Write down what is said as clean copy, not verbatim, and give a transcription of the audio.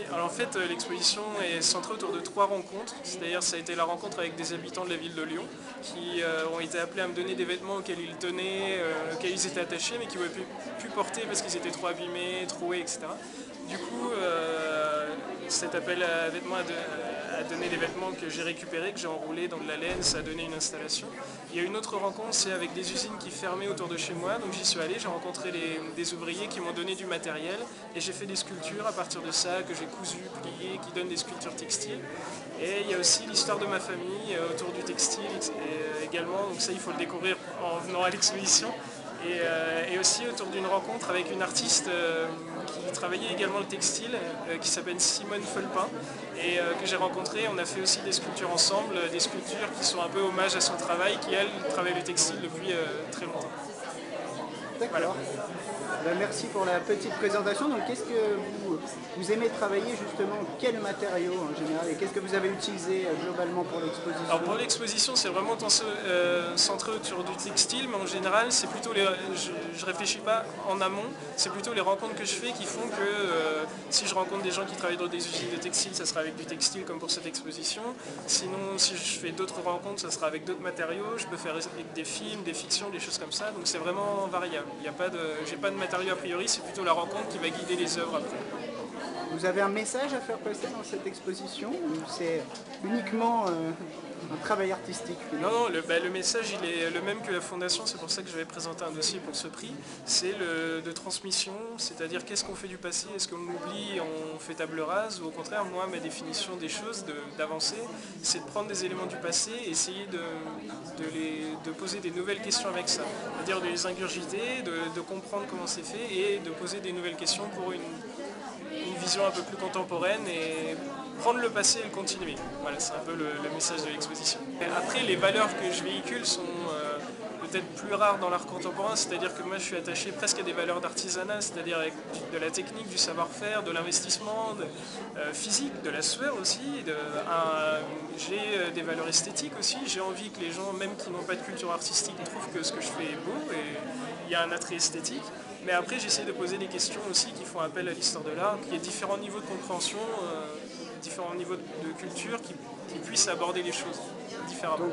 Alors en fait, l'exposition est centrée autour de 3 rencontres. C'est-à-dire, ça a été la rencontre avec des habitants de la ville de Lyon qui ont été appelés à me donner des vêtements auxquels ils tenaient, auxquels ils étaient attachés, mais qui ne pouvaient plus porter parce qu'ils étaient trop abîmés, troués, etc. Du coup, cet appel à vêtements a donné des vêtements que j'ai récupérés, que j'ai enroulés dans de la laine, ça a donné une installation. Il y a une autre rencontre, c'est avec des usines qui fermaient autour de chez moi, donc j'y suis allé, j'ai rencontré des ouvriers qui m'ont donné du matériel et j'ai fait des sculptures à partir de ça, que j'ai cousu, plié, qui donnent des sculptures textiles. Et il y a aussi l'histoire de ma famille autour du textile également, donc ça il faut le découvrir en venant à l'exposition. Et aussi autour d'une rencontre avec une artiste qui travaillait également le textile, qui s'appelle Simone Felpin, et que j'ai rencontrée. On a fait aussi des sculptures ensemble, des sculptures qui sont un peu hommage à son travail, qui elle travaille le textile depuis très longtemps. D'accord. Voilà. Merci pour la petite présentation. Donc, qu'est-ce que vous aimez travailler justement? Quels matériaux en général? Et qu'est-ce que vous avez utilisé globalement pour l'exposition? Alors pour l'exposition, c'est vraiment centré autour du textile, mais en général, c'est plutôt je réfléchis pas en amont, c'est plutôt les rencontres que je fais qui font que si je rencontre des gens qui travaillent dans des usines de textile, ça sera avec du textile comme pour cette exposition. Sinon, si je fais d'autres rencontres, ça sera avec d'autres matériaux. Je peux faire avec des films, des fictions, des choses comme ça. Donc c'est vraiment variable. J'ai pas de matériaux a priori, c'est plutôt la rencontre qui va guider les œuvres après. Vous avez un message à faire passer dans cette exposition ou c'est uniquement un travail artistique? Non, non, le message il est le même que la fondation, c'est pour ça que j'avais présenté un dossier pour ce prix. C'est de transmission, c'est-à-dire qu'est-ce qu'on fait du passé, est-ce qu'on oublie, on fait table rase, ou au contraire, moi, ma définition des choses, d'avancer, c'est de prendre des éléments du passé et essayer de poser des nouvelles questions avec ça. C'est-à-dire de les ingurgiter, de comprendre comment c'est fait et de poser des nouvelles questions pour une vision un peu plus contemporaine et prendre le passé et le continuer. Voilà, c'est un peu le message de l'exposition. Après, les valeurs que je véhicule sont peut-être plus rares dans l'art contemporain, c'est-à-dire que moi je suis attaché presque à des valeurs d'artisanat, c'est-à-dire avec de la technique, du savoir-faire, de l'investissement physique, de la sueur aussi. J'ai des valeurs esthétiques aussi, j'ai envie que les gens, même qui n'ont pas de culture artistique, trouvent que ce que je fais est beau et il y a un attrait esthétique. Mais après, j'essaie de poser des questions aussi qui font appel à l'histoire de l'art, qu'il y ait différents niveaux de compréhension, différents niveaux de culture qui puissent aborder les choses différemment.